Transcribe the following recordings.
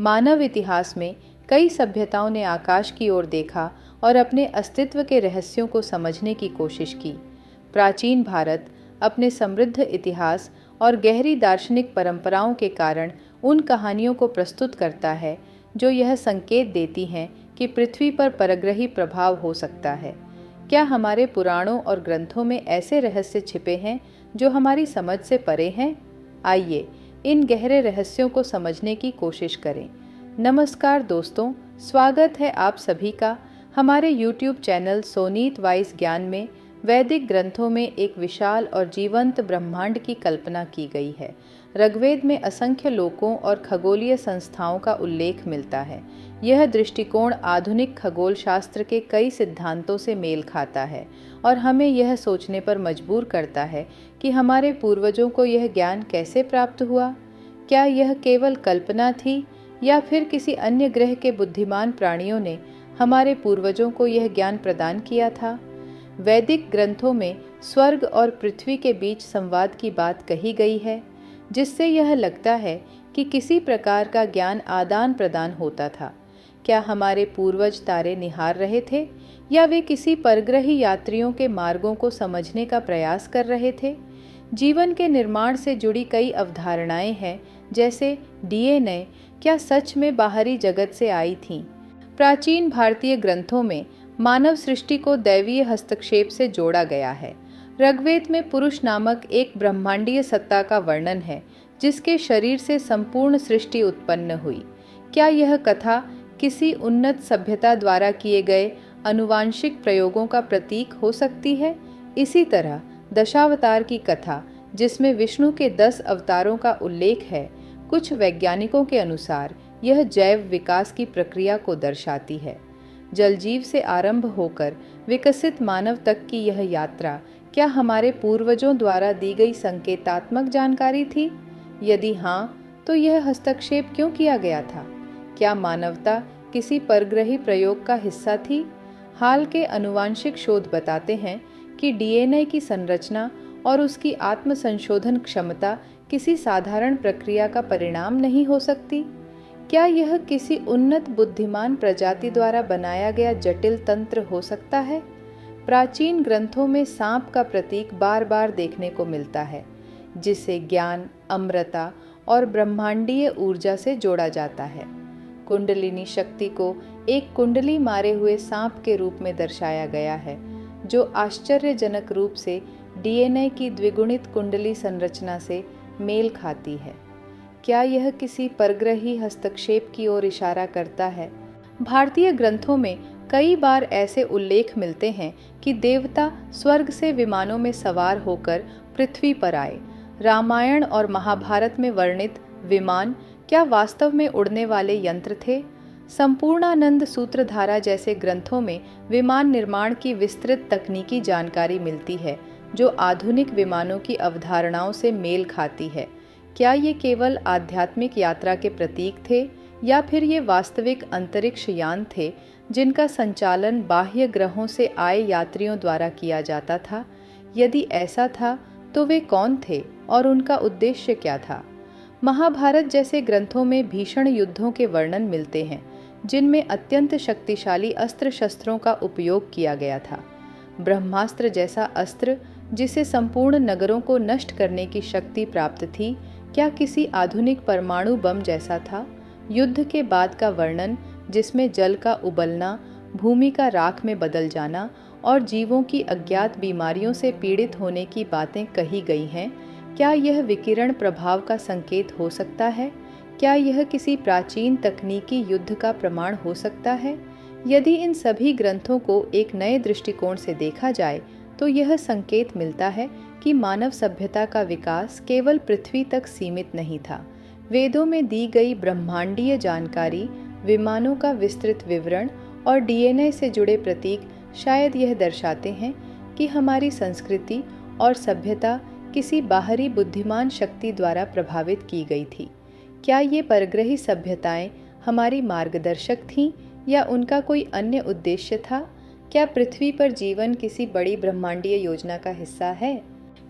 मानव इतिहास में कई सभ्यताओं ने आकाश की ओर देखा और अपने अस्तित्व के रहस्यों को समझने की कोशिश की। प्राचीन भारत अपने समृद्ध इतिहास और गहरी दार्शनिक परंपराओं के कारण उन कहानियों को प्रस्तुत करता है जो यह संकेत देती हैं कि पृथ्वी पर परग्रही प्रभाव हो सकता है। क्या हमारे पुराणों और ग्रंथों में ऐसे रहस्य छिपे हैं जो हमारी समझ से परे हैं? आइए इन गहरे रहस्यों को समझने की कोशिश करें। नमस्कार दोस्तों, स्वागत है आप सभी का हमारे YouTube चैनल सोनीत वाइस ज्ञान में। वैदिक ग्रंथों में एक विशाल और जीवंत ब्रह्मांड की कल्पना की गई है। ऋग्वेद में असंख्य लोकों और खगोलीय संस्थाओं का उल्लेख मिलता है। यह दृष्टिकोण आधुनिक खगोल शास्त्र के कई सिद्धांतों से मेल खाता है और हमें यह सोचने पर मजबूर करता है कि हमारे पूर्वजों को यह ज्ञान कैसे प्राप्त हुआ। क्या यह केवल कल्पना थी या फिर किसी अन्य ग्रह के बुद्धिमान प्राणियों ने हमारे पूर्वजों को यह ज्ञान प्रदान किया था? वैदिक ग्रंथों में स्वर्ग और पृथ्वी के बीच संवाद की बात कही गई है, जिससे यह लगता है कि किसी प्रकार का ज्ञान आदान प्रदान होता था। क्या हमारे पूर्वज तारे निहार रहे थे या वे किसी परग्रही यात्रियों के मार्गों को समझने का प्रयास कर रहे थे? जीवन के निर्माण से जुड़ी कई अवधारणाएं हैं, जैसे DNA, क्या सच में बाहरी जगत से आई थीं? प्राचीन भारतीय ग्रंथों में मानव सृष्टि को दैवीय हस्तक्षेप से जोड़ा गया है। ऋग्वेद में पुरुष नामक एक ब्रह्मांडीय सत्ता का वर्णन है, जिसके शरीर से संपूर्ण सृष्टि उत्पन्न हुई। क्या यह कथा किसी उन्नत सभ्यता द्वारा किए गए आनुवांशिक प्रयोगों का प्रतीक हो सकती है? इसी तरह दशावतार की कथा, जिसमें विष्णु के 10 अवतारों का उल्लेख है, कुछ वैज्ञानिकों के अनुसार यह जैव विकास की प्रक्रिया को दर्शाती है। जलजीव से आरंभ होकर विकसित मानव तक की यह यात्रा क्या हमारे पूर्वजों द्वारा दी गई संकेतात्मक जानकारी थी? यदि हाँ, तो यह हस्तक्षेप क्यों किया गया था? क्या मानवता किसी परग्रही प्रयोग का हिस्सा थी? हाल के आनुवांशिक शोध बताते हैं कि DNA की संरचना और उसकी आत्म संशोधन क्षमता किसी साधारण प्रक्रिया का परिणाम नहीं हो सकती। क्या यह किसी उन्नत बुद्धिमान प्रजाति द्वारा बनाया गया जटिल तंत्र हो सकता है? प्राचीन ग्रंथों में सांप का प्रतीक बार बार देखने को मिलता है, जिसे ज्ञान, अमरता और ब्रह्मांडीय ऊर्जा से जोड़ा जाता है। कुंडलिनी शक्ति को एक कुंडली मारे हुए सांप के रूप में दर्शाया गया है, जो आश्चर्यजनक रूप से DNA की द्विगुणित कुंडली संरचना से मेल खाती है। क्या यह किसी परग्रही हस्तक्षेप की ओर इशारा करता है? भारतीय ग्रंथों में कई बार ऐसे उल्लेख मिलते हैं कि देवता स्वर्ग से विमानों में सवार होकर पृथ्वी पर आए। रामायण और महाभारत में वर्णित विमान क्या वास्तव में उड़ने वाले यंत्र थे? संपूर्णानंद सूत्रधारा जैसे ग्रंथों में विमान निर्माण की विस्तृत तकनीकी जानकारी मिलती है, जो आधुनिक विमानों की अवधारणाओं से मेल खाती है। क्या ये केवल आध्यात्मिक यात्रा के प्रतीक थे या फिर ये वास्तविक अंतरिक्ष यान थे, जिनका संचालन बाह्य ग्रहों से आए यात्रियों द्वारा किया जाता था? यदि ऐसा था, तो वे कौन थे और उनका उद्देश्य क्या था? महाभारत जैसे ग्रंथों में भीषण युद्धों के वर्णन मिलते हैं, जिनमें अत्यंत शक्तिशाली अस्त्र शस्त्रों का उपयोग किया गया था। ब्रह्मास्त्र जैसा अस्त्र, जिसे संपूर्ण नगरों को नष्ट करने की शक्ति प्राप्त थी, क्या किसी आधुनिक परमाणु बम जैसा था? युद्ध के बाद का वर्णन, जिसमें जल का उबलना, भूमि का राख में बदल जाना और जीवों की अज्ञात बीमारियों से पीड़ित होने की बातें कही गई हैं, क्या यह विकिरण प्रभाव का संकेत हो सकता है? क्या यह किसी प्राचीन तकनीकी युद्ध का प्रमाण हो सकता है? यदि इन सभी ग्रंथों को एक नए दृष्टिकोण से देखा जाए, तो यह संकेत मिलता है कि मानव सभ्यता का विकास केवल पृथ्वी तक सीमित नहीं था। वेदों में दी गई ब्रह्मांडीय जानकारी, विमानों का विस्तृत विवरण और DNA से जुड़े प्रतीक शायद यह दर्शाते हैं कि हमारी संस्कृति और सभ्यता किसी बाहरी बुद्धिमान शक्ति द्वारा प्रभावित की गई थी। क्या ये परग्रही सभ्यताएं हमारी मार्गदर्शक थीं या उनका कोई अन्य उद्देश्य था? क्या पृथ्वी पर जीवन किसी बड़ी ब्रह्मांडीय योजना का हिस्सा है?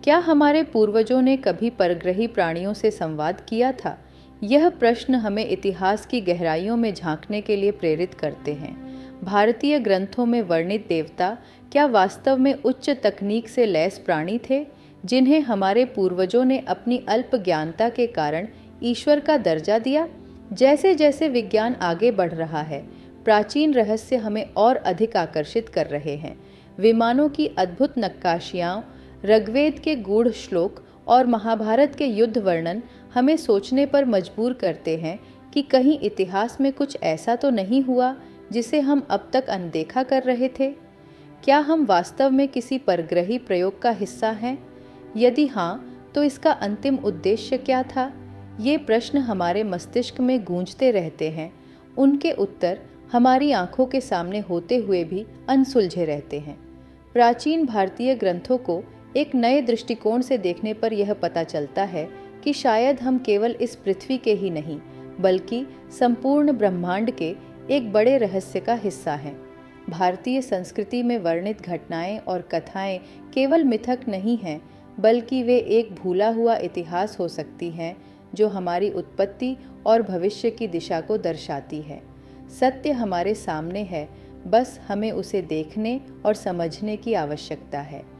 क्या हमारे पूर्वजों ने कभी परग्रही प्राणियों से संवाद किया था यह प्रश्न हमें इतिहास की गहराइयों में झांकने के लिए प्रेरित करते हैं। भारतीय ग्रंथों में वर्णित देवता क्या वास्तव में उच्च तकनीक से लैस प्राणी थे, जिन्हें हमारे पूर्वजों ने अपनी अल्प ज्ञानता के कारण ईश्वर का दर्जा दिया? जैसे जैसे विज्ञान आगे बढ़ रहा है, प्राचीन रहस्य हमें और अधिक आकर्षित कर रहे हैं। विमानों की अद्भुत नक्काशियाँ, ऋग्वेद के गूढ़ श्लोक और महाभारत के युद्ध वर्णन हमें सोचने पर मजबूर करते हैं कि कहीं इतिहास में कुछ ऐसा तो नहीं हुआ जिसे हम अब तक अनदेखा कर रहे थे। क्या हम वास्तव में किसी परग्रही प्रयोग का हिस्सा हैं? यदि हाँ, तो इसका अंतिम उद्देश्य क्या था? ये प्रश्न हमारे मस्तिष्क में गूंजते रहते हैं। उनके उत्तर हमारी आंखों के सामने होते हुए भी अनसुलझे रहते हैं। प्राचीन भारतीय ग्रंथों को एक नए दृष्टिकोण से देखने पर यह पता चलता है कि शायद हम केवल इस पृथ्वी के ही नहीं, बल्कि संपूर्ण ब्रह्मांड के एक बड़े रहस्य का हिस्सा हैं। भारतीय संस्कृति में वर्णित घटनाएं और कथाएं केवल मिथक नहीं हैं, बल्कि वे एक भूला हुआ इतिहास हो सकती हैं जो हमारी उत्पत्ति और भविष्य की दिशा को दर्शाती है। सत्य हमारे सामने है, बस हमें उसे देखने और समझने की आवश्यकता है।